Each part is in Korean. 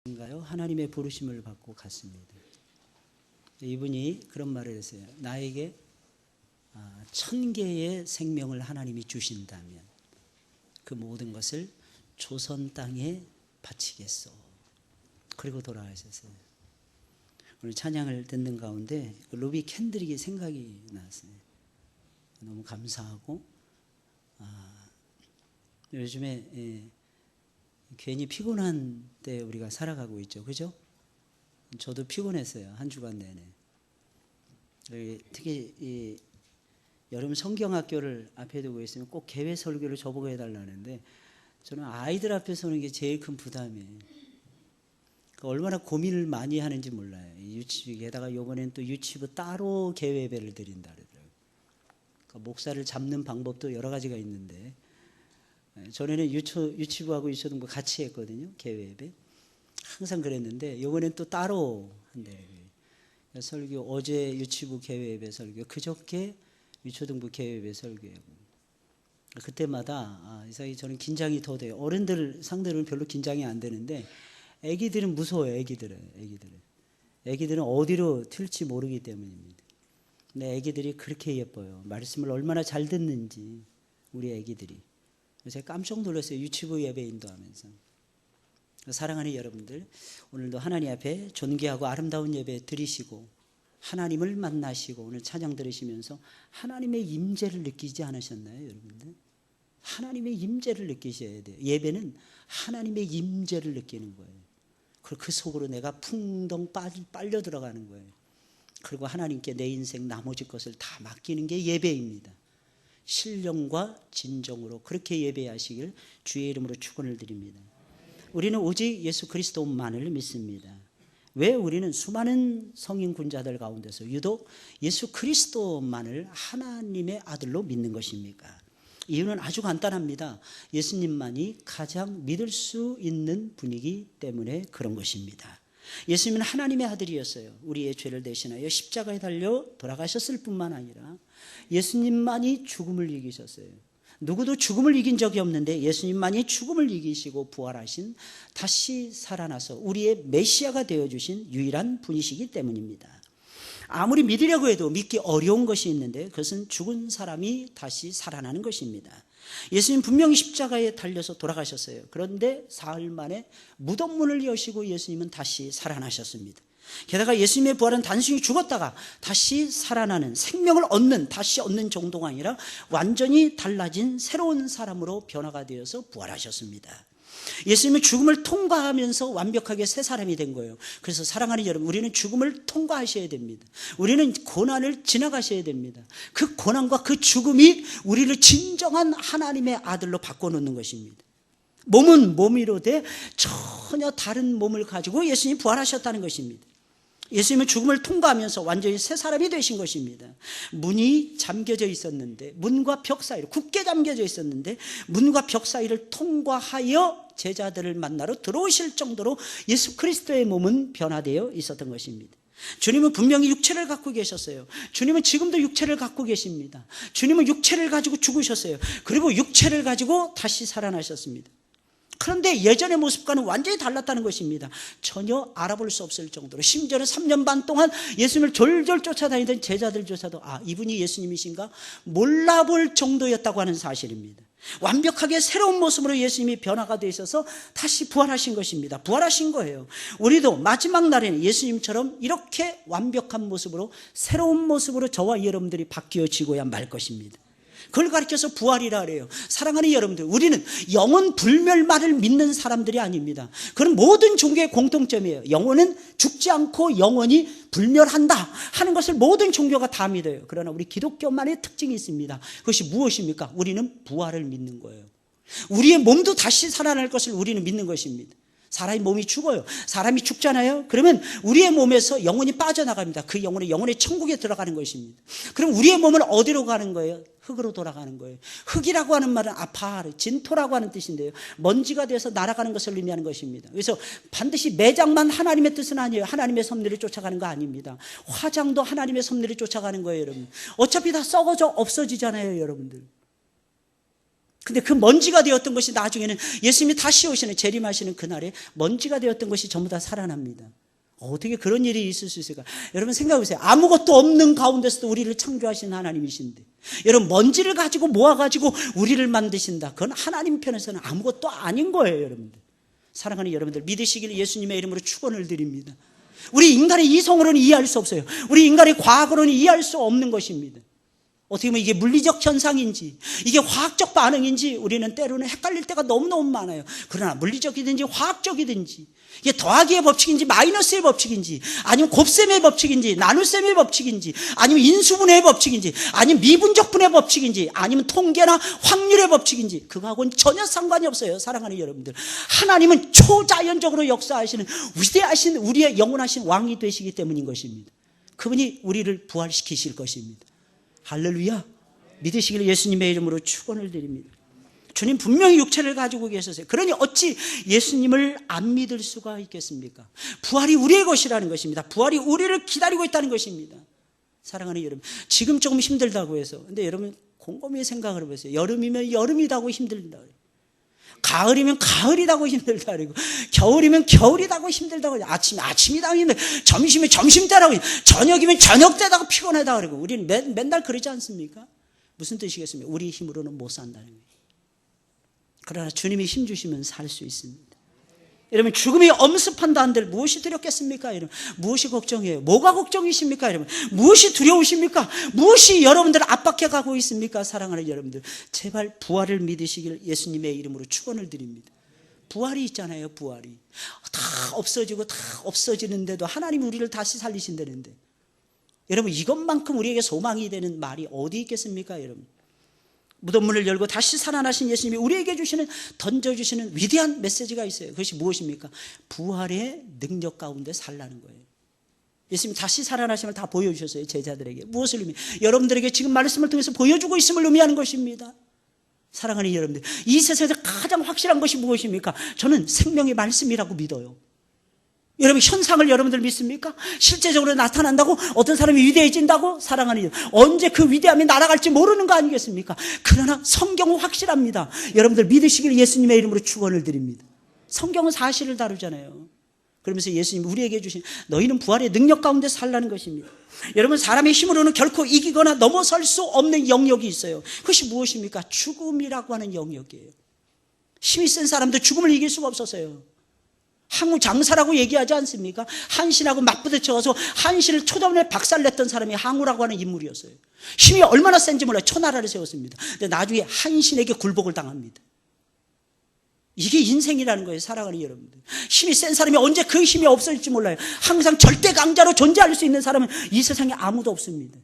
인가요? 하나님의 부르심을 받고 갔습니다. 이분이 그런 말을 했어요. 나에게 1000개의 생명을 하나님이 주신다면 그 모든 것을 조선 땅에 바치겠소. 그리고 돌아가셨어요. 오늘 찬양을 듣는 가운데 루비 캔드릭이 생각이 났어요. 너무 감사하고 요즘에 괜히 피곤한 때 우리가 살아가고 있죠. 그죠? 저도 피곤했어요. 한 주간 내내. 특히 이 여름 성경학교를 앞에 두고 있으면 꼭 개회 설교를 저보고 해달라는데 저는 아이들 앞에 서는 게 제일 큰 부담이에요. 얼마나 고민을 많이 하는지 몰라요. 게다가 이번엔 또 유치부 따로 개회 예배를 드린다 그러더라고요. 그러니까 목사를 잡는 방법도 여러 가지가 있는데 전에는 유치부하고 유초등부 같이 했거든요. 개회 예배. 항상 그랬는데 이번엔 또 따로 한대요. 설교 어제 유치부 개회 예배 설교, 그저께 유초등부 개회 예배 설교하고 그때마다 이상하게 저는 긴장이 더 돼요. 어른들 상대로는 별로 긴장이 안 되는데 애기들은 무서워요. 애기들은 어디로 튈지 모르기 때문입니다. 근데 애기들이 그렇게 예뻐요. 말씀을 얼마나 잘 듣는지 우리 애기들이. 제가 깜짝 놀랐어요. 유치부 예배 인도하면서. 사랑하는 여러분들, 오늘도 하나님 앞에 존귀하고 아름다운 예배 드리시고 하나님을 만나시고 오늘 찬양 들으시면서 하나님의 임재를 느끼지 않으셨나요, 여러분들? 하나님의 임재를 느끼셔야 돼요. 예배는 하나님의 임재를 느끼는 거예요. 그리고 그 속으로 내가 풍덩 빨려 들어가는 거예요. 그리고 하나님께 내 인생 나머지 것을 다 맡기는 게 예배입니다. 신령과 진정으로 그렇게 예배하시길 주의 이름으로 축원을 드립니다. 우리는 오직 예수 그리스도만을 믿습니다. 왜 우리는 수많은 성인 군자들 가운데서 유독 예수 그리스도만을 하나님의 아들로 믿는 것입니까? 이유는 아주 간단합니다. 예수님만이 가장 믿을 수 있는 분이기 때문에 그런 것입니다. 예수님은 하나님의 아들이었어요. 우리의 죄를 대신하여 십자가에 달려 돌아가셨을 뿐만 아니라 예수님만이 죽음을 이기셨어요. 누구도 죽음을 이긴 적이 없는데 예수님만이 죽음을 이기시고 부활하신, 다시 살아나서 우리의 메시아가 되어주신 유일한 분이시기 때문입니다. 아무리 믿으려고 해도 믿기 어려운 것이 있는데 그것은 죽은 사람이 다시 살아나는 것입니다. 예수님 분명히 십자가에 달려서 돌아가셨어요. 그런데 사흘 만에 무덤 문을 여시고 예수님은 다시 살아나셨습니다. 게다가 예수님의 부활은 단순히 죽었다가 다시 살아나는, 생명을 얻는, 다시 얻는 정도가 아니라 완전히 달라진 새로운 사람으로 변화가 되어서 부활하셨습니다. 예수님은 죽음을 통과하면서 완벽하게 새 사람이 된 거예요. 그래서 사랑하는 여러분, 우리는 죽음을 통과하셔야 됩니다. 우리는 고난을 지나가셔야 됩니다. 그 고난과 그 죽음이 우리를 진정한 하나님의 아들로 바꿔놓는 것입니다. 몸은 몸이로되 전혀 다른 몸을 가지고 예수님이 부활하셨다는 것입니다. 예수님은 죽음을 통과하면서 완전히 새 사람이 되신 것입니다. 문이 잠겨져 있었는데, 문과 벽 사이로 굳게 잠겨져 있었는데 문과 벽 사이를 통과하여 제자들을 만나러 들어오실 정도로 예수 그리스도의 몸은 변화되어 있었던 것입니다. 주님은 분명히 육체를 갖고 계셨어요. 주님은 지금도 육체를 갖고 계십니다. 주님은 육체를 가지고 죽으셨어요. 그리고 육체를 가지고 다시 살아나셨습니다. 그런데 예전의 모습과는 완전히 달랐다는 것입니다. 전혀 알아볼 수 없을 정도로, 심지어는 3년 반 동안 예수님을 졸졸 쫓아다니던 제자들조차도 이분이 예수님이신가 몰라볼 정도였다고 하는 사실입니다. 완벽하게 새로운 모습으로 예수님이 변화가 되어 있어서 다시 부활하신 것입니다. 부활하신 거예요. 우리도 마지막 날에는 예수님처럼 이렇게 완벽한 모습으로, 새로운 모습으로 저와 여러분들이 바뀌어지고야 말 것입니다. 그걸 가르쳐서 부활이라 그래요. 사랑하는 여러분들, 우리는 영원 불멸만을 믿는 사람들이 아닙니다. 그런 모든 종교의 공통점이에요. 영혼은 죽지 않고 영원히 불멸한다 하는 것을 모든 종교가 다 믿어요. 그러나 우리 기독교만의 특징이 있습니다. 그것이 무엇입니까? 우리는 부활을 믿는 거예요. 우리의 몸도 다시 살아날 것을 우리는 믿는 것입니다. 사람의 몸이 죽어요. 사람이 죽잖아요. 그러면 우리의 몸에서 영혼이 빠져나갑니다. 그 영혼은 영혼의 천국에 들어가는 것입니다. 그럼 우리의 몸은 어디로 가는 거예요? 흙으로 돌아가는 거예요. 흙이라고 하는 말은 아파르, 진토라고 하는 뜻인데요. 먼지가 돼서 날아가는 것을 의미하는 것입니다. 그래서 반드시 매장만 하나님의 뜻은 아니에요. 하나님의 섭리를 쫓아가는 거 아닙니다. 화장도 하나님의 섭리를 쫓아가는 거예요, 여러분. 어차피 다 썩어져 없어지잖아요, 여러분들. 근데 그 먼지가 되었던 것이 나중에는 예수님이 다시 오시는 재림하시는 그날에 먼지가 되었던 것이 전부 다 살아납니다. 어떻게 그런 일이 있을 수 있을까? 여러분 생각해 보세요. 아무것도 없는 가운데서도 우리를 창조하신 하나님이신데, 여러분 먼지를 가지고 모아가지고 우리를 만드신다. 그건 하나님 편에서는 아무것도 아닌 거예요, 여러분들. 사랑하는 여러분들, 믿으시길 예수님의 이름으로 축원을 드립니다. 우리 인간의 이성으로는 이해할 수 없어요. 우리 인간의 과학으로는 이해할 수 없는 것입니다. 어떻게 보면 이게 물리적 현상인지 이게 화학적 반응인지 우리는 때로는 헷갈릴 때가 너무너무 많아요. 그러나 물리적이든지 화학적이든지 이게 더하기의 법칙인지 마이너스의 법칙인지 아니면 곱셈의 법칙인지 나눗셈의 법칙인지 아니면 인수분해의 법칙인지 아니면 미분적분의 법칙인지 아니면 통계나 확률의 법칙인지 그거하고는 전혀 상관이 없어요. 사랑하는 여러분들, 하나님은 초자연적으로 역사하시는 위대하신 우리의 영원하신 왕이 되시기 때문인 것입니다. 그분이 우리를 부활시키실 것입니다. 할렐루야. 믿으시길 예수님의 이름으로 축원을 드립니다. 주님 분명히 육체를 가지고 계셨어요. 그러니 어찌 예수님을 안 믿을 수가 있겠습니까? 부활이 우리의 것이라는 것입니다. 부활이 우리를 기다리고 있다는 것입니다. 사랑하는 여러분, 지금 조금 힘들다고 해서, 근데 여러분 곰곰이 생각을 해보세요. 여름이면 여름이다고 힘들다, 가을이면 가을이다고 힘들다 그러고, 겨울이면 겨울이다고 힘들다고, 아침이다고 힘들다, 점심이면 점심때라고, 저녁이면 저녁때다고 피곤하다 그러고, 우리는 맨날 그러지 않습니까? 무슨 뜻이겠습니까? 우리 힘으로는 못 산다는 거예요. 그러나 주님이 힘 주시면 살 수 있습니다. 여러분, 죽음이 엄습한다 한들 무엇이 두렵겠습니까? 여러분, 무엇이 걱정이에요? 뭐가 걱정이십니까? 여러분, 무엇이 두려우십니까? 무엇이 여러분들을 압박해 가고 있습니까? 사랑하는 여러분들, 제발 부활을 믿으시길 예수님의 이름으로 축원을 드립니다. 부활이 있잖아요. 부활이 다 없어지고 다 없어지는데도 하나님이 우리를 다시 살리신다는데, 여러분 이것만큼 우리에게 소망이 되는 말이 어디 있겠습니까? 여러분, 무덤문을 열고 다시 살아나신 예수님이 우리에게 주시는, 던져주시는 위대한 메시지가 있어요. 그것이 무엇입니까? 부활의 능력 가운데 살라는 거예요. 예수님이 다시 살아나심을 다 보여주셨어요. 제자들에게. 무엇을 의미? 여러분들에게 지금 말씀을 통해서 보여주고 있음을 의미하는 것입니다. 사랑하는 여러분들, 이 세상에서 가장 확실한 것이 무엇입니까? 저는 생명의 말씀이라고 믿어요. 여러분, 현상을 여러분들 믿습니까? 실제적으로 나타난다고? 어떤 사람이 위대해진다고? 사랑하는 여러분, 언제 그 위대함이 날아갈지 모르는 거 아니겠습니까? 그러나 성경은 확실합니다. 여러분들 믿으시길 예수님의 이름으로 축원을 드립니다. 성경은 사실을 다루잖아요. 그러면서 예수님이 우리에게 주신, 너희는 부활의 능력 가운데 살라는 것입니다. 여러분, 사람의 힘으로는 결코 이기거나 넘어설 수 없는 영역이 있어요. 그것이 무엇입니까? 죽음이라고 하는 영역이에요. 힘이 센 사람도 죽음을 이길 수가 없었어요. 항우 장사라고 얘기하지 않습니까? 한신하고 맞부딪혀서 한신을 초점에 박살냈던 사람이 항우라고 하는 인물이었어요. 힘이 얼마나 센지 몰라요. 초나라를 세웠습니다. 근데 나중에 한신에게 굴복을 당합니다. 이게 인생이라는 거예요. 사랑하는 여러분들, 힘이 센 사람이 언제 그 힘이 없을지 몰라요. 항상 절대 강자로 존재할 수 있는 사람은 이 세상에 아무도 없습니다.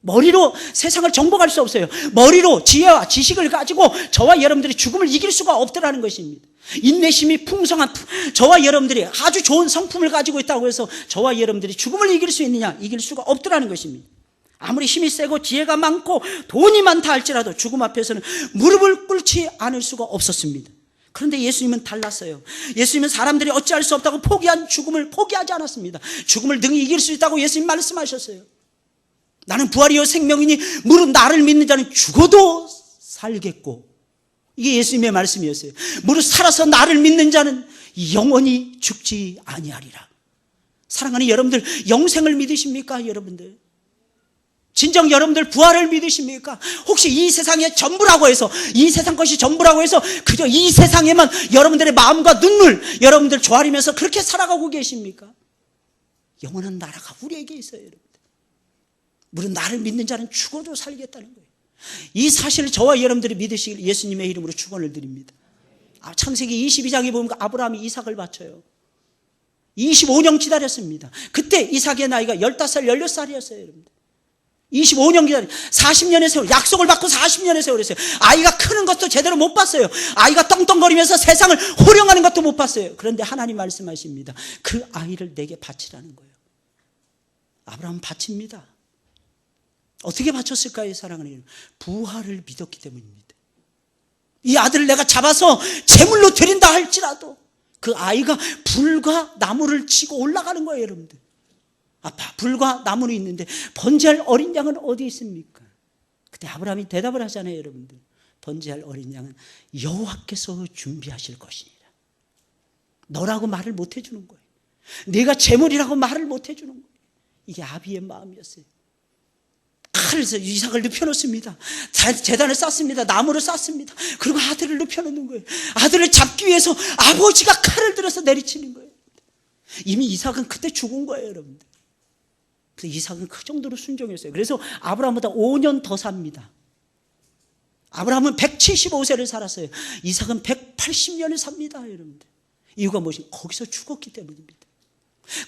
머리로 세상을 정복할 수 없어요. 머리로 지혜와 지식을 가지고 저와 여러분들이 죽음을 이길 수가 없더라는 것입니다. 인내심이 풍성한 저와 여러분들이 아주 좋은 성품을 가지고 있다고 해서 저와 여러분들이 죽음을 이길 수 있느냐? 이길 수가 없더라는 것입니다. 아무리 힘이 세고 지혜가 많고 돈이 많다 할지라도 죽음 앞에서는 무릎을 꿇지 않을 수가 없었습니다. 그런데 예수님은 달랐어요. 예수님은 사람들이 어찌할 수 없다고 포기한 죽음을 포기하지 않았습니다. 죽음을 능히 이길 수 있다고 예수님 말씀하셨어요. 나는 부활이요 생명이니 무릇 나를 믿는 자는 죽어도 살겠고, 이게 예수님의 말씀이었어요. 무릇 살아서 나를 믿는 자는 영원히 죽지 아니하리라. 사랑하는 여러분들, 영생을 믿으십니까? 여러분들, 진정 여러분들 부활을 믿으십니까? 혹시 이 세상의 전부라고 해서, 이 세상 것이 전부라고 해서 그저 이 세상에만 여러분들의 마음과 눈물, 여러분들 조아리면서 그렇게 살아가고 계십니까? 영원한 나라가 우리에게 있어요. 여러분들, 무릇 나를 믿는 자는 죽어도 살겠다는 거예요. 이 사실을 저와 여러분들이 믿으시길 예수님의 이름으로 축원을 드립니다. 창세기 22장에 보면 아브라함이 이삭을 바쳐요. 25년 기다렸습니다. 그때 이삭의 나이가 15살, 16살이었어요. 여러분들, 25년 기다려 40년의 세월, 약속을 받고 40년의 세월이었어요. 아이가 크는 것도 제대로 못 봤어요. 아이가 떵떵거리면서 세상을 호령하는 것도 못 봤어요. 그런데 하나님 말씀하십니다. 그 아이를 내게 바치라는 거예요. 아브라함 바칩니다. 어떻게 바쳤을까요? 사랑하는 여러분, 부활을 믿었기 때문입니다. 이 아들을 내가 잡아서 제물로 드린다 할지라도 그 아이가 불과 나무를 치고 올라가는 거예요. 여러분들, 아빠, 불과 나무는 있는데 번제할 어린 양은 어디 있습니까? 그때 아브라함이 대답을 하잖아요. 여러분들, 번제할 어린 양은 여호와께서 준비하실 것이니라. 너라고 말을 못 해주는 거예요. 내가 제물이라고 말을 못 해주는 거예요. 이게 아비의 마음이었어요. 칼에서 이삭을 눕혀놓습니다. 제단을 쌓습니다. 나무를 쌓습니다. 그리고 아들을 눕혀놓는 거예요. 아들을 잡기 위해서 아버지가 칼을 들어서 내리치는 거예요. 이미 이삭은 그때 죽은 거예요, 여러분들. 그래서 이삭은 그 정도로 순종했어요. 그래서 아브라함보다 5년 더 삽니다. 아브라함은 175세를 살았어요. 이삭은 180년을 삽니다, 여러분들. 이유가 무엇이냐? 거기서 죽었기 때문입니다.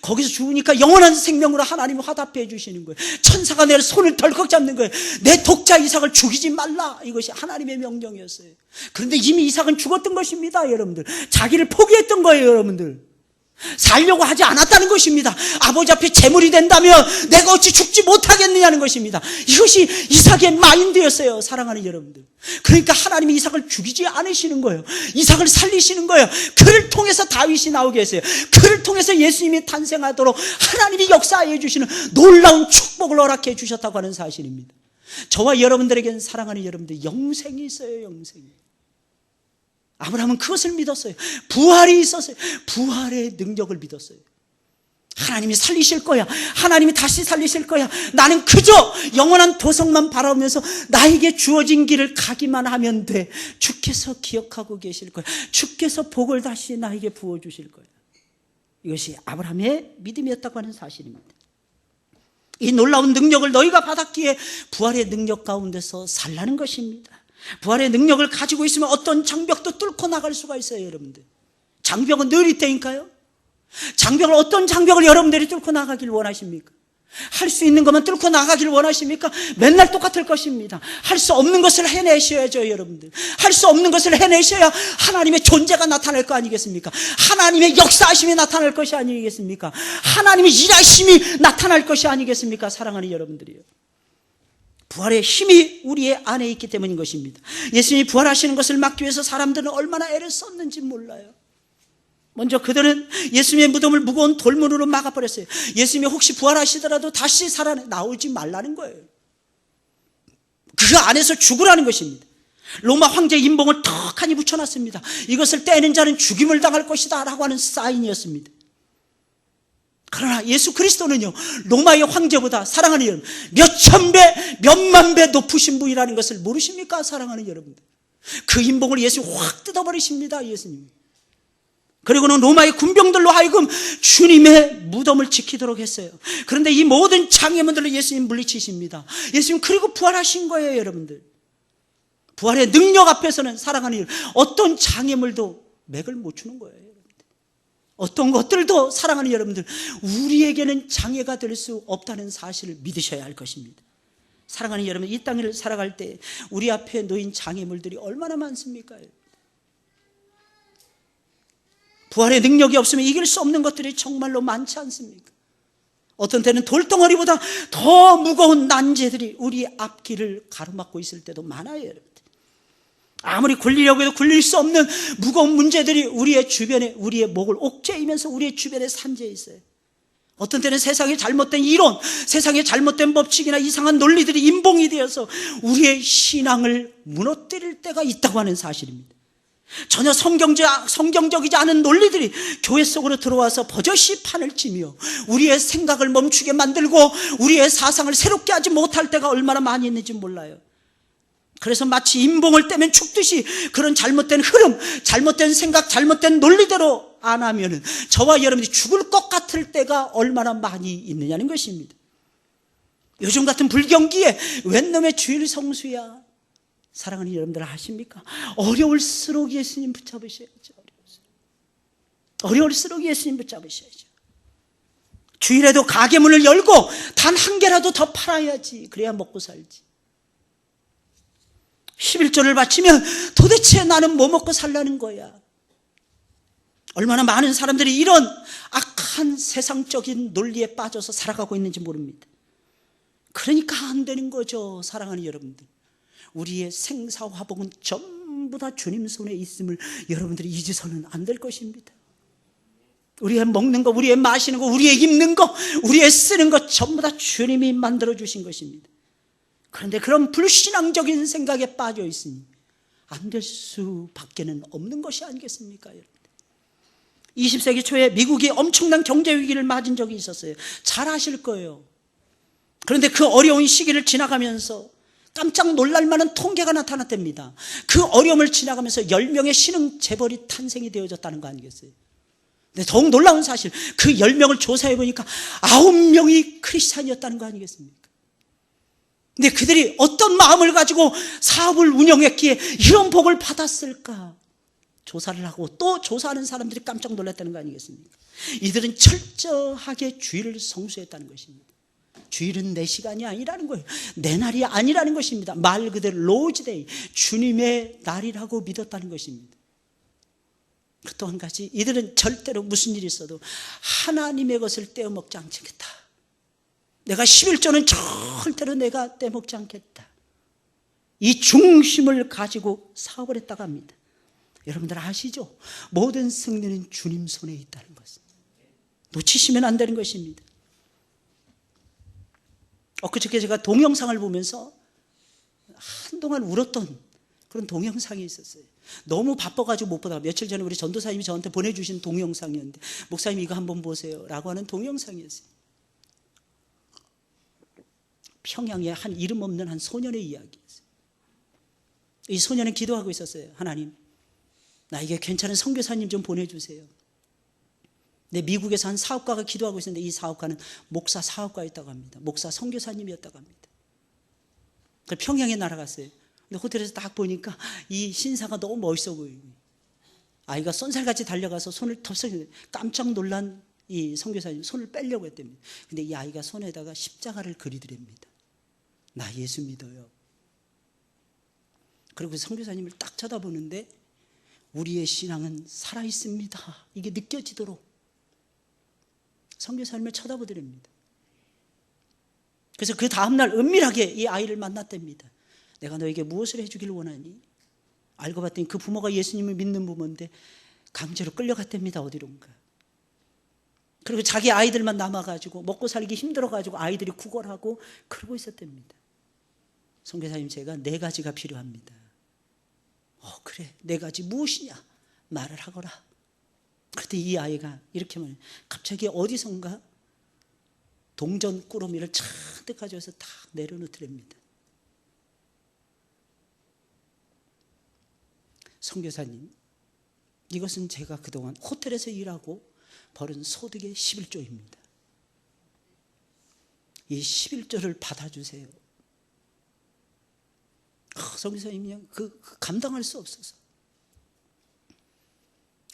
거기서 죽으니까 영원한 생명으로 하나님이 화답해 주시는 거예요. 천사가 내 손을 덜컥 잡는 거예요. 내 독자 이삭을 죽이지 말라. 이것이 하나님의 명령이었어요. 그런데 이미 이삭은 죽었던 것입니다, 여러분들. 자기를 포기했던 거예요, 여러분들. 살려고 하지 않았다는 것입니다. 아버지 앞에 제물이 된다면 내가 어찌 죽지 못하겠느냐는 것입니다. 이것이 이삭의 마인드였어요, 사랑하는 여러분들. 그러니까 하나님이 이삭을 죽이지 않으시는 거예요. 이삭을 살리시는 거예요. 그를 통해서 다윗이 나오게 했어요. 그를 통해서 예수님이 탄생하도록 하나님이 역사해 주시는 놀라운 축복을 허락해 주셨다고 하는 사실입니다. 저와 여러분들에게는, 사랑하는 여러분들, 영생이 있어요, 영생이. 아브라함은 그것을 믿었어요. 부활이 있었어요. 부활의 능력을 믿었어요. 하나님이 살리실 거야. 하나님이 다시 살리실 거야. 나는 그저 영원한 도성만 바라보면서 나에게 주어진 길을 가기만 하면 돼. 주께서 기억하고 계실 거야. 주께서 복을 다시 나에게 부어주실 거야. 이것이 아브라함의 믿음이었다고 하는 사실입니다. 이 놀라운 능력을 너희가 받았기에 부활의 능력 가운데서 살라는 것입니다. 부활의 능력을 가지고 있으면 어떤 장벽도 뚫고 나갈 수가 있어요, 여러분들. 장벽은 늘 있다니까요. 장벽을, 어떤 장벽을 여러분들이 뚫고 나가길 원하십니까? 할 수 있는 것만 뚫고 나가길 원하십니까? 맨날 똑같을 것입니다. 할 수 없는 것을 해내셔야죠, 여러분들. 할 수 없는 것을 해내셔야 하나님의 존재가 나타날 거 아니겠습니까? 하나님의 역사하심이 나타날 것이 아니겠습니까? 하나님의 일하심이 나타날 것이 아니겠습니까? 사랑하는 여러분들이요. 부활의 힘이 우리의 안에 있기 때문인 것입니다. 예수님이 부활하시는 것을 막기 위해서 사람들은 얼마나 애를 썼는지 몰라요. 먼저 그들은 예수님의 무덤을 무거운 돌문으로 막아버렸어요. 예수님이 혹시 부활하시더라도 다시 살아 나오지 말라는 거예요. 그 안에서 죽으라는 것입니다. 로마 황제의 인봉을 턱하니 붙여놨습니다. 이것을 떼는 자는 죽임을 당할 것이다 라고 하는 사인이었습니다. 그러나 예수 그리스도는요, 로마의 황제보다, 사랑하는 여러분, 몇천 배, 몇만 배 높으신 분이라는 것을 모르십니까? 사랑하는 여러분들. 그 인봉을 예수님 확 뜯어버리십니다, 예수님. 그리고는 로마의 군병들로 하여금 주님의 무덤을 지키도록 했어요. 그런데 이 모든 장애물들로 예수님 물리치십니다. 예수님 그리고 부활하신 거예요, 여러분들. 부활의 능력 앞에서는, 사랑하는 여러분, 어떤 장애물도 맥을 못 추는 거예요. 어떤 것들도, 사랑하는 여러분들, 우리에게는 장애가 될 수 없다는 사실을 믿으셔야 할 것입니다. 사랑하는 여러분, 이 땅을 살아갈 때 우리 앞에 놓인 장애물들이 얼마나 많습니까? 부활의 능력이 없으면 이길 수 없는 것들이 정말로 많지 않습니까? 어떤 때는 돌덩어리보다 더 무거운 난제들이 우리 앞길을 가로막고 있을 때도 많아요, 여러분. 아무리 굴리려고 해도 굴릴 수 없는 무거운 문제들이 우리의 주변에, 우리의 목을 옥죄이면서 우리의 주변에 산재해 있어요. 어떤 때는 세상의 잘못된 이론, 세상의 잘못된 법칙이나 이상한 논리들이 인봉이 되어서 우리의 신앙을 무너뜨릴 때가 있다고 하는 사실입니다. 전혀 성경적이지 않은 논리들이 교회 속으로 들어와서 버젓이 판을 치며 우리의 생각을 멈추게 만들고 우리의 사상을 새롭게 하지 못할 때가 얼마나 많이 있는지 몰라요. 그래서 마치 인봉을 떼면 죽듯이 그런 잘못된 흐름, 잘못된 생각, 잘못된 논리대로 안 하면은 저와 여러분이 죽을 것 같을 때가 얼마나 많이 있느냐는 것입니다. 요즘 같은 불경기에 웬 놈의 주일 성수야. 사랑하는 여러분들 아십니까? 어려울수록 예수님 붙잡으셔야죠. 어려울수록 예수님 붙잡으셔야죠. 주일에도 가게 문을 열고 단 한 개라도 더 팔아야지. 그래야 먹고 살지. 11조를 바치면 도대체 나는 뭐 먹고 살라는 거야. 얼마나 많은 사람들이 이런 악한 세상적인 논리에 빠져서 살아가고 있는지 모릅니다. 그러니까 안 되는 거죠, 사랑하는 여러분들. 우리의 생사화복은 전부 다 주님 손에 있음을 여러분들이 잊어서는 안 될 것입니다. 우리의 먹는 거, 우리의 마시는 거, 우리의 입는 거, 우리의 쓰는 것 전부 다 주님이 만들어 주신 것입니다. 그런데 그런 불신앙적인 생각에 빠져 있으니 안 될 수밖에는 없는 것이 아니겠습니까? 20세기 초에 미국이 엄청난 경제 위기를 맞은 적이 있었어요. 잘 아실 거예요. 그런데 그 어려운 시기를 지나가면서 깜짝 놀랄 만한 통계가 나타났답니다. 그 어려움을 지나가면서 10명의 신흥 재벌이 탄생이 되어졌다는 거 아니겠어요? 근데 더욱 놀라운 사실, 그 10명을 조사해 보니까 9명이 크리스찬이었다는 거 아니겠습니까? 근데 그들이 어떤 마음을 가지고 사업을 운영했기에 이런 복을 받았을까? 조사를 하고 또 조사하는 사람들이 깜짝 놀랐다는 거 아니겠습니까? 이들은 철저하게 주일을 성수했다는 것입니다. 주일은 내 시간이 아니라는 거예요. 내 날이 아니라는 것입니다. 말 그대로 로즈데이, 주님의 날이라고 믿었다는 것입니다. 또 한 가지, 이들은 절대로 무슨 일이 있어도 하나님의 것을 떼어먹지 않겠다. 내가 11조는 절대로 내가 떼먹지 않겠다. 이 중심을 가지고 사업을 했다고 합니다. 여러분들 아시죠? 모든 승리는 주님 손에 있다는 것을 놓치시면 안 되는 것입니다. 엊그저께 제가 동영상을 보면서 한동안 울었던 그런 동영상이 있었어요. 너무 바빠가지고 못 보다가 며칠 전에 우리 전도사님이 저한테 보내주신 동영상이었는데, 목사님 이거 한번 보세요 라고 하는 동영상이었어요. 평양의 한 이름 없는 한 소년의 이야기였어요. 이 소년은 기도하고 있었어요. 하나님, 나에게 괜찮은 선교사님 좀 보내주세요. 근데 미국에서 한 사업가가 기도하고 있었는데, 이 사업가는 목사 사업가였다고 합니다. 목사 선교사님이었다고 합니다. 평양에 날아갔어요. 근데 호텔에서 딱 보니까 이 신사가 너무 멋있어 보이고, 아이가 쏜살같이 달려가서 손을 덥석, 깜짝 놀란 이 선교사님 손을 빼려고 했답니다. 근데 이 아이가 손에다가 십자가를 그리더랍니다. 나 예수 믿어요. 그리고 선교사님을 딱 쳐다보는데, 우리의 신앙은 살아있습니다, 이게 느껴지도록 선교사님을 쳐다보더랍니다. 그래서 그 다음날 은밀하게 이 아이를 만났답니다. 내가 너에게 무엇을 해주길 원하니? 알고 봤더니 그 부모가 예수님을 믿는 부모인데 강제로 끌려갔답니다, 어디론가. 그리고 자기 아이들만 남아가지고 먹고 살기 힘들어가지고 아이들이 구걸하고 그러고 있었답니다. 선교사님, 제가 4가지가 필요합니다. 그래, 4가지 무엇이냐? 말을 하거라. 그때 이 아이가 이렇게 말해요. 갑자기 어디선가 동전 꾸러미를 잔뜩 가져와서 딱 내려놓더랍니다. 선교사님, 이것은 제가 그동안 호텔에서 일하고 벌은 소득의 11조입니다. 이 11조를 받아주세요. 선교사님이 감당할 수 없어서.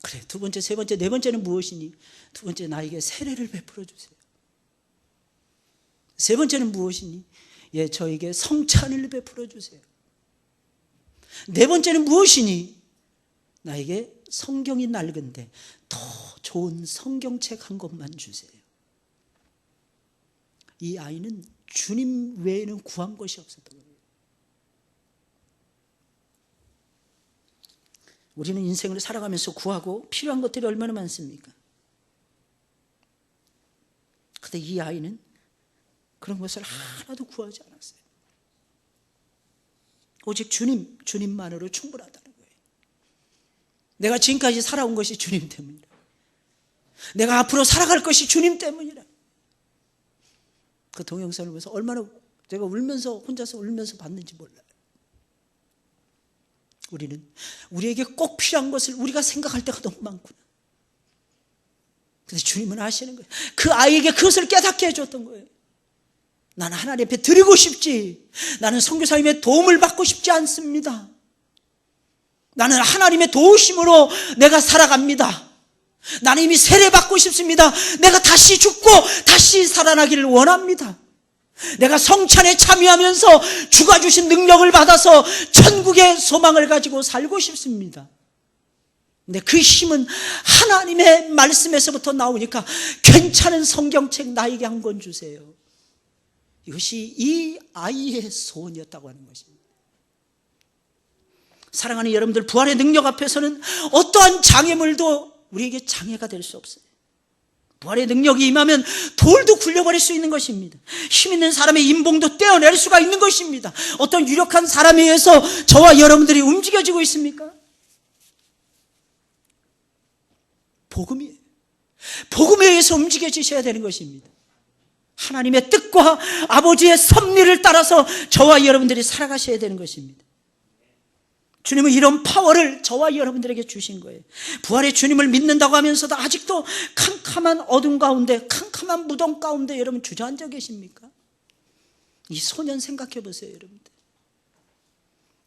그래, 2번째, 3번째, 4번째는 무엇이니? 2번째, 나에게 세례를 베풀어 주세요. 3번째는 무엇이니? 저에게 성찬을 베풀어 주세요. 4번째는 무엇이니? 나에게 성경이 낡은데 더 좋은 성경책 한 권만 주세요. 이 아이는 주님 외에는 구한 것이 없었던 거예요. 우리는 인생을 살아가면서 구하고 필요한 것들이 얼마나 많습니까? 그런데 이 아이는 그런 것을 하나도 구하지 않았어요. 오직 주님만으로 충분하다는 거예요. 내가 지금까지 살아온 것이 주님 때문이라. 내가 앞으로 살아갈 것이 주님 때문이라. 그 동영상을 보면서 얼마나 제가 혼자서 울면서 봤는지 몰라요. 우리는 우리에게 꼭 필요한 것을 우리가 생각할 때가 너무 많구나. 근데 주님은 아시는 거예요. 그 아이에게 그것을 깨닫게 해줬던 거예요. 나는 하나님 앞에 드리고 싶지, 나는 선교사님의 도움을 받고 싶지 않습니다. 나는 하나님의 도우심으로 내가 살아갑니다. 나는 이미 세례받고 싶습니다. 내가 다시 죽고 다시 살아나기를 원합니다. 내가 성찬에 참여하면서 주가 주신 능력을 받아서 천국의 소망을 가지고 살고 싶습니다. 근데 그 힘은 하나님의 말씀에서부터 나오니까 괜찮은 성경책 나에게 한 권 주세요. 이것이 이 아이의 소원이었다고 하는 것입니다. 사랑하는 여러분들, 부활의 능력 앞에서는 어떠한 장애물도 우리에게 장애가 될 수 없어요. 부활의 능력이 임하면 돌도 굴려버릴 수 있는 것입니다. 힘 있는 사람의 인봉도 떼어낼 수가 있는 것입니다. 어떤 유력한 사람에 의해서 저와 여러분들이 움직여지고 있습니까? 복음이에요. 복음에 의해서 움직여지셔야 되는 것입니다. 하나님의 뜻과 아버지의 섭리를 따라서 저와 여러분들이 살아가셔야 되는 것입니다. 주님은 이런 파워를 저와 여러분들에게 주신 거예요. 부활의 주님을 믿는다고 하면서도 아직도 캄캄한 어둠 가운데, 캄캄한 무덤 가운데 여러분 주저앉아 계십니까? 이 소년 생각해 보세요, 여러분들.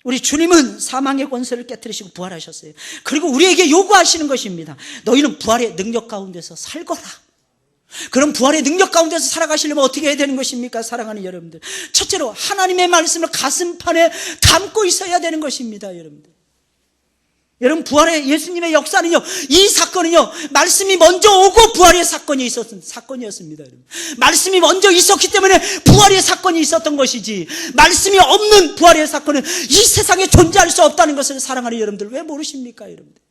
우리 주님은 사망의 권세를 깨뜨리시고 부활하셨어요. 그리고 우리에게 요구하시는 것입니다. 너희는 부활의 능력 가운데서 살거라. 그럼 부활의 능력 가운데서 살아가시려면 어떻게 해야 되는 것입니까? 사랑하는 여러분들, 첫째로 하나님의 말씀을 가슴판에 담고 있어야 되는 것입니다. 여러분 부활의 예수님의 역사는요, 이 사건은요, 말씀이 먼저 오고 부활의 사건이 사건이었습니다. 여러분. 말씀이 먼저 있었기 때문에 부활의 사건이 있었던 것이지, 말씀이 없는 부활의 사건은 이 세상에 존재할 수 없다는 것을 사랑하는 여러분들 왜 모르십니까? 여러분들,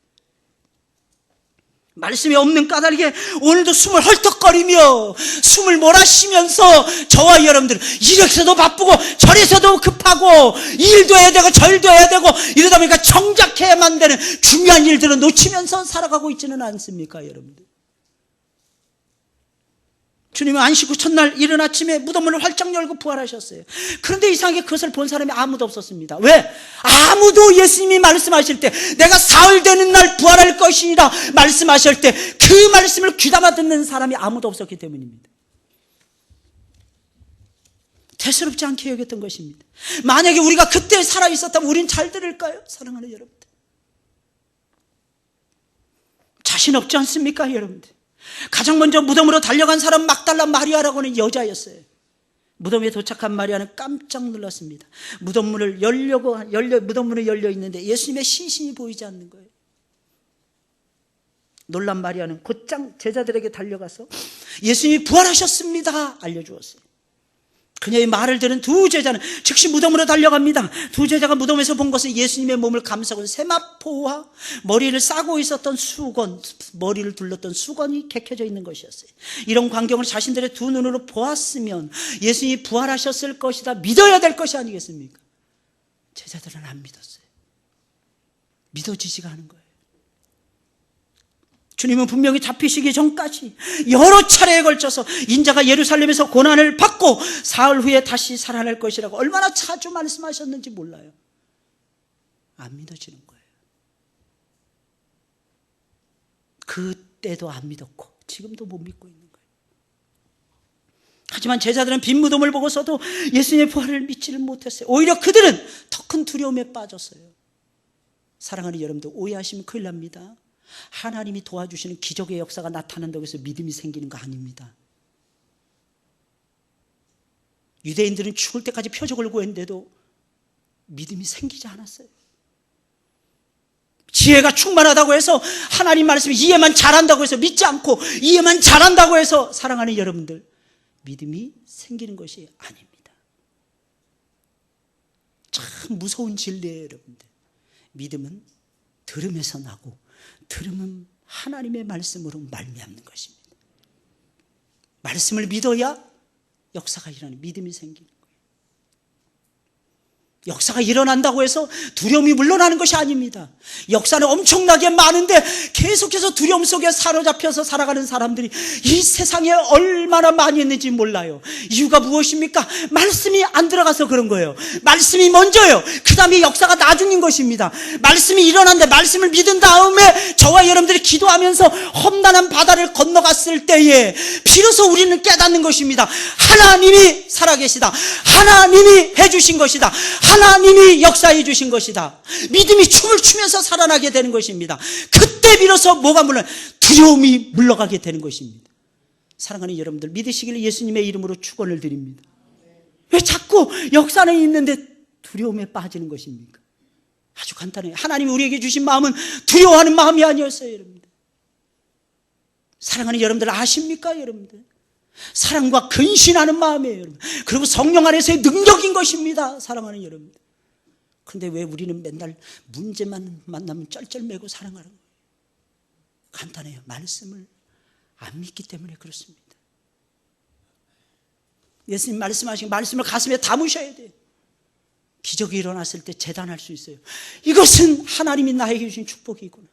말씀이 없는 까닭에 오늘도 숨을 헐떡거리며 숨을 몰아쉬면서 저와 여러분들 이력서도 바쁘고 저래서도 급하고 일도 해야 되고 절도 해야 되고 이러다 보니까 정작 해야만 되는 중요한 일들은 놓치면서 살아가고 있지는 않습니까? 여러분들, 주님은 안식 후 첫날 이른 아침에 무덤문을 활짝 열고 부활하셨어요. 그런데 이상하게 그것을 본 사람이 아무도 없었습니다. 왜? 아무도 예수님이 말씀하실 때 내가 사흘 되는 날 부활할 것이니라 말씀하실 때 그 말씀을 귀담아 듣는 사람이 아무도 없었기 때문입니다. 대수롭지 않게 여겼던 것입니다. 만약에 우리가 그때 살아있었다면 우린 잘 들을까요? 사랑하는 여러분들, 자신 없지 않습니까? 여러분들, 가장 먼저 무덤으로 달려간 사람 막달라 마리아라고는 여자였어요. 무덤에 도착한 마리아는 깜짝 놀랐습니다. 무덤문을 열려 있는데 예수님의 시신이 보이지 않는 거예요. 놀란 마리아는 곧장 제자들에게 달려가서 예수님이 부활하셨습니다 알려주었어요. 그녀의 말을 들은 두 제자는 즉시 무덤으로 달려갑니다. 두 제자가 무덤에서 본 것은 예수님의 몸을 감싸고 세마포와 머리를 싸고 있었던 수건, 머리를 둘렀던 수건이 개켜져 있는 것이었어요. 이런 광경을 자신들의 두 눈으로 보았으면 예수님이 부활하셨을 것이다 믿어야 될 것이 아니겠습니까? 제자들은 안 믿었어요. 믿어지지가 않은 거예요. 주님은 분명히 잡히시기 전까지 여러 차례에 걸쳐서 인자가 예루살렘에서 고난을 받고 사흘 후에 다시 살아날 것이라고 얼마나 자주 말씀하셨는지 몰라요. 안 믿어지는 거예요. 그때도 안 믿었고 지금도 못 믿고 있는 거예요. 하지만 제자들은 빈 무덤을 보고서도 예수님의 부활을 믿지를 못했어요. 오히려 그들은 더 큰 두려움에 빠졌어요. 사랑하는 여러분들, 오해하시면 큰일 납니다. 하나님이 도와주시는 기적의 역사가 나타난다고 해서 믿음이 생기는 거 아닙니다. 유대인들은 죽을 때까지 표적을 구했는데도 믿음이 생기지 않았어요. 지혜가 충만하다고 해서 하나님 말씀을 이해만 잘한다고 해서 믿지 않고 이해만 잘한다고 해서 사랑하는 여러분들, 믿음이 생기는 것이 아닙니다. 참 무서운 진리예요, 여러분들. 믿음은 들음에서 나고 들음은 하나님의 말씀으로 말미암는 것입니다. 말씀을 믿어야 역사가 일어나는, 믿음이 생기는 거예요. 역사가 일어난다고 해서 두려움이 물러나는 것이 아닙니다. 역사는 엄청나게 많은데 계속해서 두려움 속에 사로잡혀서 살아가는 사람들이 이 세상에 얼마나 많이 있는지 몰라요. 이유가 무엇입니까? 말씀이 안 들어가서 그런 거예요. 말씀이 먼저요. 그 다음에 역사가 나중인 것입니다. 말씀이 일어난데 말씀을 믿은 다음에 저와 여러분들이 기도하면서 험난한 바다를 건너갔을 때에 비로소 우리는 깨닫는 것입니다. 하나님이 살아계시다. 하나님이 해주신 것이다. 하나님이 역사해 주신 것이다. 믿음이 춤을 추면서 살아나게 되는 것입니다. 그때 비로소 뭐가 물러? 두려움이 물러가게 되는 것입니다. 사랑하는 여러분들, 믿으시길 예수님의 이름으로 축원을 드립니다. 왜 자꾸 역사는 있는데 두려움에 빠지는 것입니까? 아주 간단해요. 하나님이 우리에게 주신 마음은 두려워하는 마음이 아니었어요, 여러분들. 사랑하는 여러분들 아십니까, 여러분들? 사랑과 근신하는 마음이에요, 여러분. 그리고 성령 안에서의 능력인 것입니다, 사랑하는 여러분들. 그런데 왜 우리는 맨날 문제만 만나면 쩔쩔매고 살아가는 거예요? 간단해요. 말씀을 안 믿기 때문에 그렇습니다. 예수님 말씀하신 말씀을 가슴에 담으셔야 돼요. 기적이 일어났을 때 재단할 수 있어요. 이것은 하나님이 나에게 주신 축복이구나.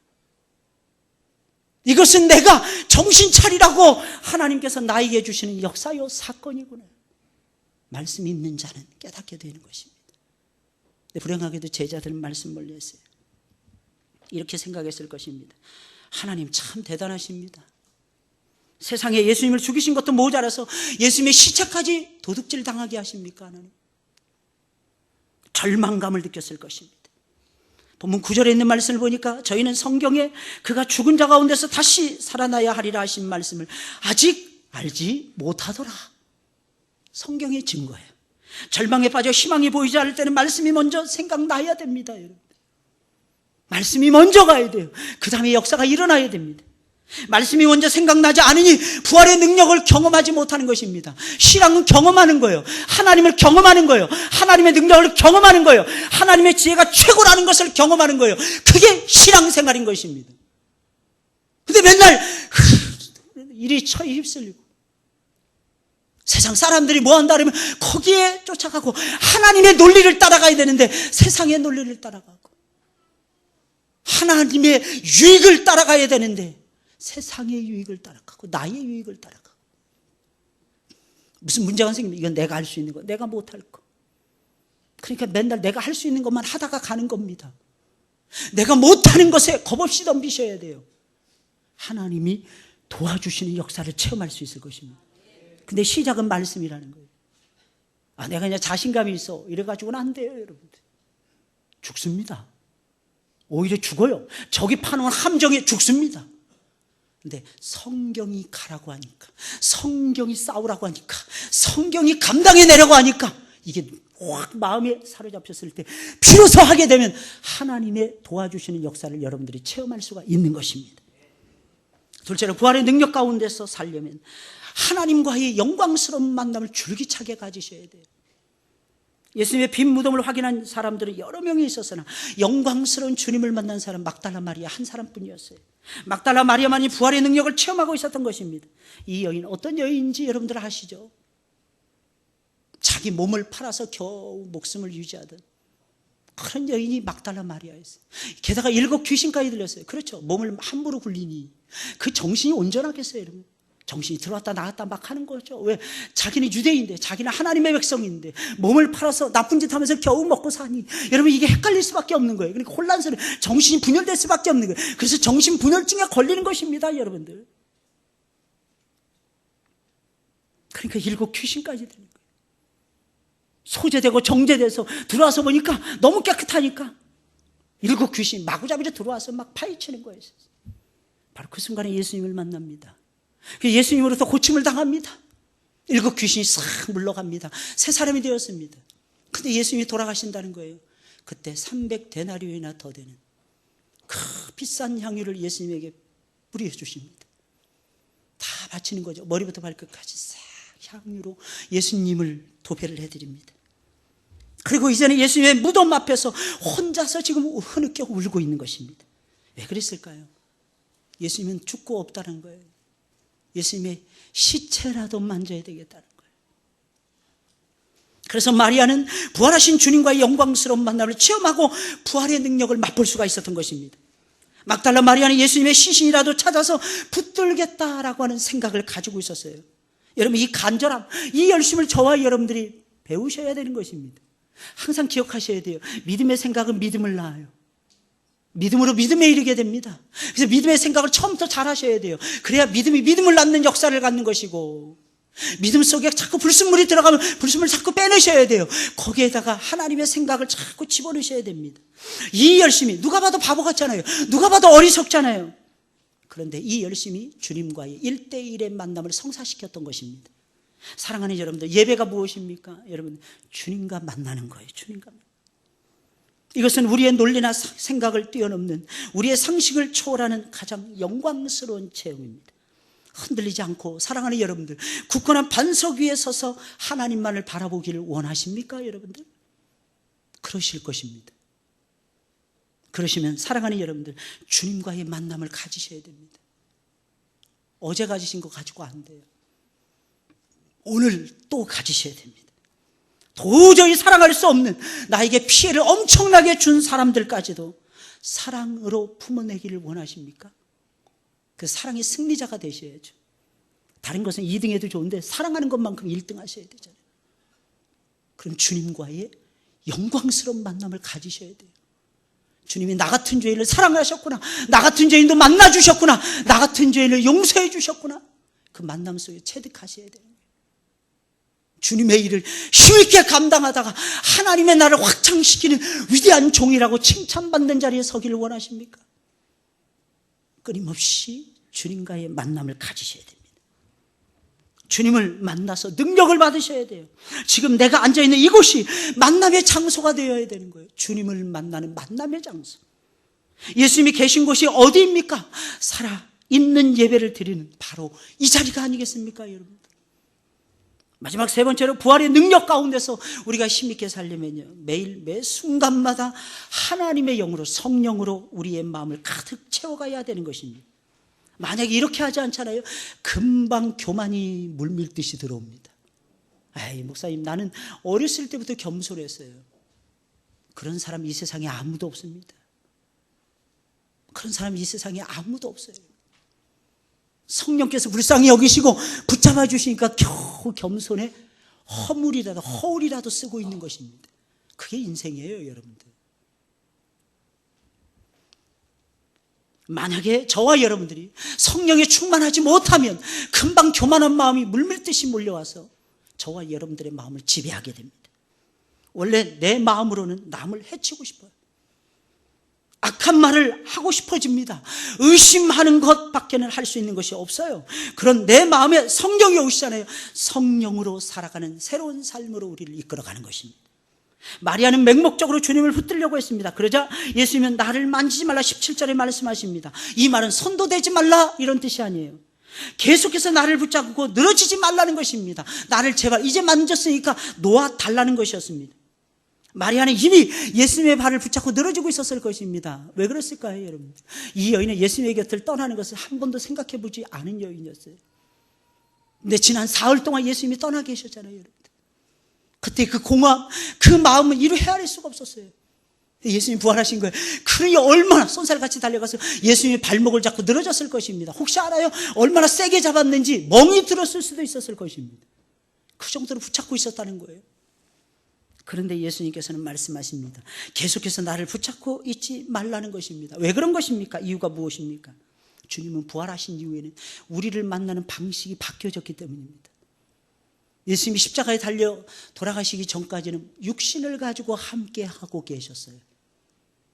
이것은 내가 정신 차리라고 하나님께서 나에게 주시는 역사요 사건이구나. 말씀이 있는 자는 깨닫게 되는 것입니다. 근데 불행하게도 제자들은 말씀 멀리했어요. 이렇게 생각했을 것입니다. 하나님 참 대단하십니다. 세상에 예수님을 죽이신 것도 모자라서 예수님의 시체까지 도둑질 당하게 하십니까? 하나님. 절망감을 느꼈을 것입니다. 본문 9절에 있는 말씀을 보니까 저희는 성경에 그가 죽은 자 가운데서 다시 살아나야 하리라 하신 말씀을 아직 알지 못하더라. 성경의 증거예요. 절망에 빠져 희망이 보이지 않을 때는 말씀이 먼저 생각나야 됩니다. 여러분. 말씀이 먼저 가야 돼요. 그 다음에 역사가 일어나야 됩니다. 말씀이 먼저 생각나지 않으니 부활의 능력을 경험하지 못하는 것입니다. 신앙은 경험하는 거예요. 하나님을 경험하는 거예요. 하나님의 능력을 경험하는 거예요. 하나님의 지혜가 최고라는 것을 경험하는 거예요. 그게 신앙생활인 것입니다. 근데 맨날 일이 처에 휩쓸리고 세상 사람들이 뭐 한다 그러면 거기에 쫓아가고 하나님의 논리를 따라가야 되는데 세상의 논리를 따라가고 하나님의 유익을 따라가야 되는데 세상의 유익을 따라가고 나의 유익을 따라가고 무슨 문제가 생기면 이건 내가 할 수 있는 거, 내가 못할 거. 그러니까 맨날 내가 할 수 있는 것만 하다가 가는 겁니다. 내가 못하는 것에 겁없이 덤비셔야 돼요. 하나님이 도와주시는 역사를 체험할 수 있을 것입니다. 근데 시작은 말씀이라는 거예요. 내가 그냥 자신감이 있어 이래가지고는 안 돼요. 여러분들 죽습니다. 오히려 죽어요. 적이 파놓은 함정에 죽습니다. 근데 성경이 가라고 하니까, 성경이 싸우라고 하니까, 성경이 감당해내라고 하니까 이게 확 마음에 사로잡혔을 때 비로소 하게 되면 하나님의 도와주시는 역사를 여러분들이 체험할 수가 있는 것입니다. 둘째로 부활의 능력 가운데서 살려면 하나님과의 영광스러운 만남을 줄기차게 가지셔야 돼요. 예수님의 빈 무덤을 확인한 사람들은 여러 명이 있었으나 영광스러운 주님을 만난 사람 막달라 마리아 한 사람뿐이었어요. 막달라 마리아만이 부활의 능력을 체험하고 있었던 것입니다. 이 여인 어떤 여인인지 여러분들 아시죠? 자기 몸을 팔아서 겨우 목숨을 유지하던 그런 여인이 막달라 마리아였어요. 게다가 7 귀신까지 들렸어요. 그렇죠. 몸을 함부로 굴리니 그 정신이 온전하겠어요, 여러분? 정신이 들어왔다 나갔다 막 하는 거죠. 왜? 자기는 유대인인데, 자기는 하나님의 백성인데 몸을 팔아서 나쁜 짓 하면서 겨우 먹고 사니. 여러분 이게 헷갈릴 수밖에 없는 거예요. 그러니까 혼란스러워, 정신이 분열될 수밖에 없는 거예요. 그래서 정신분열증에 걸리는 것입니다, 여러분들. 그러니까 7 귀신까지 되는 거예요. 소재되고 정제돼서 들어와서 보니까 너무 깨끗하니까 7 귀신 마구잡이로 들어와서 막 파헤치는 거예요. 바로 그 순간에 예수님을 만납니다. 예수님으로부터 고침을 당합니다. 7 귀신이 싹 물러갑니다. 새 사람이 되었습니다. 근데 예수님이 돌아가신다는 거예요. 그때 300데나리온이나 더 되는 그 비싼 향유를 예수님에게 뿌려주십니다. 다 바치는 거죠. 머리부터 발끝까지 싹 향유로 예수님을 도배를 해드립니다. 그리고 이제는 예수님의 무덤 앞에서 혼자서 지금 흐느껴 울고 있는 것입니다. 왜 그랬을까요? 예수님은 죽고 없다는 거예요. 예수님의 시체라도 만져야 되겠다는 거예요. 그래서 마리아는 부활하신 주님과의 영광스러운 만남을 체험하고 부활의 능력을 맛볼 수가 있었던 것입니다. 막달라 마리아는 예수님의 시신이라도 찾아서 붙들겠다라고 하는 생각을 가지고 있었어요. 여러분 이 간절함, 이 열심을 저와 여러분들이 배우셔야 되는 것입니다. 항상 기억하셔야 돼요. 믿음의 생각은 믿음을 낳아요. 믿음으로 믿음에 이르게 됩니다. 그래서 믿음의 생각을 처음부터 잘 하셔야 돼요. 그래야 믿음이 믿음을 낳는 역사를 갖는 것이고, 믿음 속에 자꾸 불순물이 들어가면 불순물을 자꾸 빼내셔야 돼요. 거기에다가 하나님의 생각을 자꾸 집어넣으셔야 됩니다. 이 열심이 누가 봐도 바보 같잖아요. 누가 봐도 어리석잖아요. 그런데 이 열심이 주님과의 1대1의 만남을 성사시켰던 것입니다. 사랑하는 여러분들, 예배가 무엇입니까? 여러분, 주님과 만나는 거예요. 주님과. 이것은 우리의 논리나 생각을 뛰어넘는, 우리의 상식을 초월하는 가장 영광스러운 체험입니다. 흔들리지 않고 사랑하는 여러분들, 굳건한 반석 위에 서서 하나님만을 바라보기를 원하십니까, 여러분들? 그러실 것입니다. 그러시면 사랑하는 여러분들, 주님과의 만남을 가지셔야 됩니다. 어제 가지신 거 가지고 안 돼요. 오늘 또 가지셔야 됩니다. 도저히 사랑할 수 없는 나에게 피해를 엄청나게 준 사람들까지도 사랑으로 품어내기를 원하십니까? 그 사랑의 승리자가 되셔야죠. 다른 것은 2등해도 좋은데 사랑하는 것만큼 1등 하셔야 되잖아요. 그럼 주님과의 영광스러운 만남을 가지셔야 돼요. 주님이 나 같은 죄인을 사랑하셨구나, 나 같은 죄인도 만나주셨구나, 나 같은 죄인을 용서해 주셨구나, 그 만남 속에 체득하셔야 돼요. 주님의 일을 힘있게 감당하다가 하나님의 나를 확장시키는 위대한 종이라고 칭찬받는 자리에 서기를 원하십니까? 끊임없이 주님과의 만남을 가지셔야 됩니다. 주님을 만나서 능력을 받으셔야 돼요. 지금 내가 앉아있는 이곳이 만남의 장소가 되어야 되는 거예요. 주님을 만나는 만남의 장소. 예수님이 계신 곳이 어디입니까? 살아있는 예배를 드리는 바로 이 자리가 아니겠습니까, 여러분? 마지막 세 번째로 부활의 능력 가운데서 우리가 힘있게 살려면요, 매일 매 순간마다 하나님의 영으로, 성령으로 우리의 마음을 가득 채워가야 되는 것입니다. 만약에 이렇게 하지 않잖아요, 금방 교만이 물밀듯이 들어옵니다. 아이, 목사님, 나는 어렸을 때부터 겸손했어요. 그런 사람 이 세상에 아무도 없습니다. 그런 사람 이 세상에 아무도 없어요. 성령께서 불쌍히 여기시고 붙잡아 주시니까 겨우 겸손에 허울이라도 쓰고 있는 것입니다. 그게 인생이에요, 여러분들. 만약에 저와 여러분들이 성령에 충만하지 못하면 금방 교만한 마음이 물밀듯이 몰려와서 저와 여러분들의 마음을 지배하게 됩니다. 원래 내 마음으로는 남을 해치고 싶어요. 악한 말을 하고 싶어집니다. 의심하는 것밖에는 할 수 있는 것이 없어요. 그런 내 마음에 성령이 오시잖아요. 성령으로 살아가는 새로운 삶으로 우리를 이끌어가는 것입니다. 마리아는 맹목적으로 주님을 붙들려고 했습니다. 그러자 예수님은 나를 만지지 말라 17절에 말씀하십니다. 이 말은 손도 대지 말라 이런 뜻이 아니에요. 계속해서 나를 붙잡고 늘어지지 말라는 것입니다. 나를 제발 이제 만졌으니까 놓아달라는 것이었습니다. 마리아는 이미 예수님의 발을 붙잡고 늘어지고 있었을 것입니다. 왜 그랬을까요, 여러분? 이 여인은 예수님의 곁을 떠나는 것을 한 번도 생각해 보지 않은 여인이었어요. 근데 지난 사흘 동안 예수님이 떠나 계셨잖아요, 여러분. 그때 그 공허함, 그 마음은 이루 헤아릴 수가 없었어요. 예수님이 부활하신 거예요. 그러니 얼마나 쏜살같이 달려가서 예수님의 발목을 잡고 늘어졌을 것입니다. 혹시 알아요? 얼마나 세게 잡았는지 멍이 들었을 수도 있었을 것입니다. 그 정도로 붙잡고 있었다는 거예요. 그런데 예수님께서는 말씀하십니다. 계속해서 나를 붙잡고 있지 말라는 것입니다. 왜 그런 것입니까? 이유가 무엇입니까? 주님은 부활하신 이후에는 우리를 만나는 방식이 바뀌어졌기 때문입니다. 예수님이 십자가에 달려 돌아가시기 전까지는 육신을 가지고 함께 하고 계셨어요.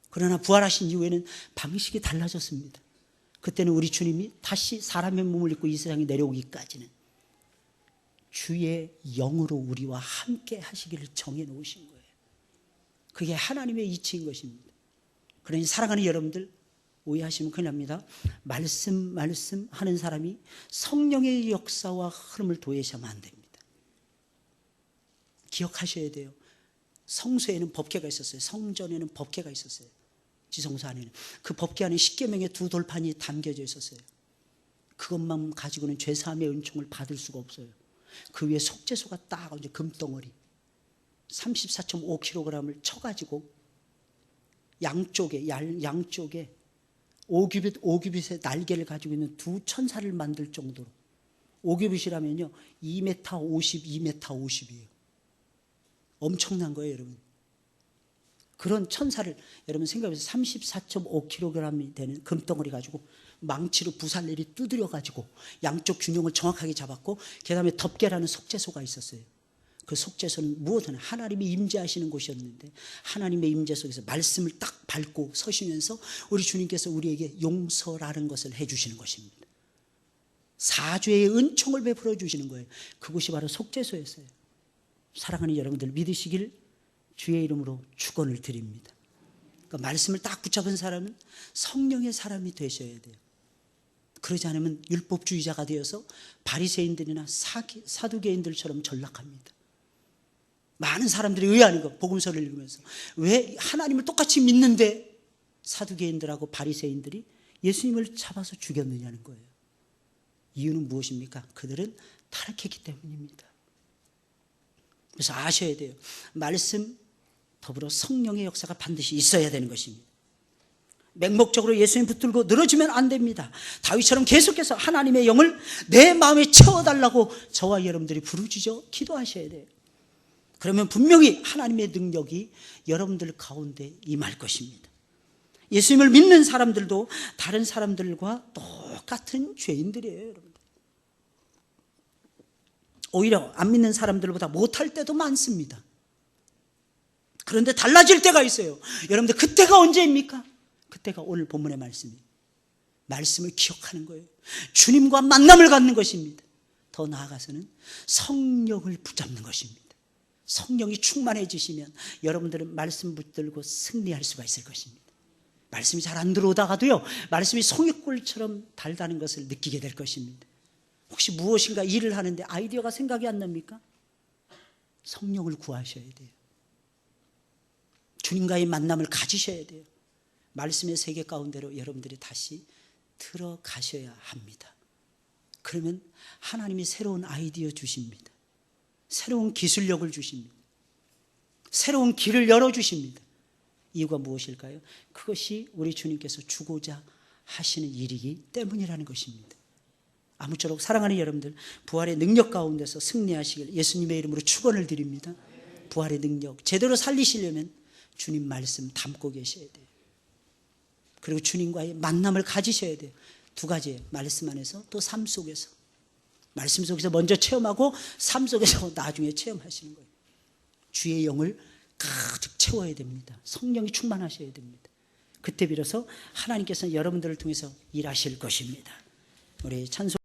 그러나 부활하신 이후에는 방식이 달라졌습니다. 그때는 우리 주님이 다시 사람의 몸을 입고 이 세상에 내려오기까지는 주의 영으로 우리와 함께 하시기를 정해놓으신 거예요. 그게 하나님의 이치인 것입니다. 그러니 사랑하는 여러분들, 오해하시면 큰일 납니다. 말씀 하는 사람이 성령의 역사와 흐름을 도외시하면 안 됩니다. 기억하셔야 돼요. 성소에는 법궤가 있었어요. 성전에는 법궤가 있었어요. 지성소 안에는. 그 법궤 안에 십계명의 두 돌판이 담겨져 있었어요. 그것만 가지고는 죄사함의 은총을 받을 수가 없어요. 그 위에 속죄소가 딱 얹어 금덩어리 34.5kg을 쳐가지고 양쪽에 오규빗의 날개를 가지고 있는 두 천사를 만들 정도로, 오규빗이라면요 2m 50, 2m 50이에요. 엄청난 거예요, 여러분. 그런 천사를 여러분 생각해보세요. 34.5kg이 되는 금덩어리 가지고 망치로 부살레리 두드려 가지고 양쪽 균형을 정확하게 잡았고, 그 다음에 덮개라는 속죄소가 있었어요. 그 속죄소는 무엇은 하나님이 임재하시는 곳이었는데, 하나님의 임재 속에서 말씀을 딱 밟고 서시면서 우리 주님께서 우리에게 용서라는 것을 해주시는 것입니다. 사죄의 은총을 베풀어 주시는 거예요. 그곳이 바로 속죄소였어요. 사랑하는 여러분들, 믿으시길 주의 이름으로 축원을 드립니다. 그러니까 말씀을 딱 붙잡은 사람은 성령의 사람이 되셔야 돼요. 그러지 않으면 율법주의자가 되어서 바리새인들이나 사두개인들처럼 전락합니다. 많은 사람들이 의아한 거, 복음서를 읽으면서 왜 하나님을 똑같이 믿는데 사두개인들하고 바리새인들이 예수님을 잡아서 죽였느냐는 거예요. 이유는 무엇입니까? 그들은 타락했기 때문입니다. 그래서 아셔야 돼요. 말씀 더불어 성령의 역사가 반드시 있어야 되는 것입니다. 맹목적으로 예수님 붙들고 늘어지면 안 됩니다. 다윗처럼 계속해서 하나님의 영을 내 마음에 채워달라고 저와 여러분들이 부르짖어 기도하셔야 돼요. 그러면 분명히 하나님의 능력이 여러분들 가운데 임할 것입니다. 예수님을 믿는 사람들도 다른 사람들과 똑같은 죄인들이에요, 여러분들. 오히려 안 믿는 사람들보다 못할 때도 많습니다. 그런데 달라질 때가 있어요. 여러분들 그때가 언제입니까? 그때가 오늘 본문의 말씀이에요. 말씀을 기억하는 거예요. 주님과 만남을 갖는 것입니다. 더 나아가서는 성령을 붙잡는 것입니다. 성령이 충만해지시면 여러분들은 말씀 붙들고 승리할 수가 있을 것입니다. 말씀이 잘 안 들어오다가도요, 말씀이 송이꿀처럼 달다는 것을 느끼게 될 것입니다. 혹시 무엇인가 일을 하는데 아이디어가 생각이 안 납니까? 성령을 구하셔야 돼요. 주님과의 만남을 가지셔야 돼요. 말씀의 세계 가운데로 여러분들이 다시 들어가셔야 합니다. 그러면 하나님이 새로운 아이디어 주십니다. 새로운 기술력을 주십니다. 새로운 길을 열어주십니다. 이유가 무엇일까요? 그것이 우리 주님께서 주고자 하시는 일이기 때문이라는 것입니다. 아무쪼록 사랑하는 여러분들, 부활의 능력 가운데서 승리하시길 예수님의 이름으로 축원을 드립니다. 부활의 능력 제대로 살리시려면 주님 말씀 담고 계셔야 돼요. 그리고 주님과의 만남을 가지셔야 돼요. 두 가지예요. 말씀 안에서 또 삶 속에서. 말씀 속에서 먼저 체험하고 삶 속에서 나중에 체험하시는 거예요. 주의 영을 가득 채워야 됩니다. 성령이 충만하셔야 됩니다. 그때 비로소 하나님께서는 여러분들을 통해서 일하실 것입니다. 우리 찬송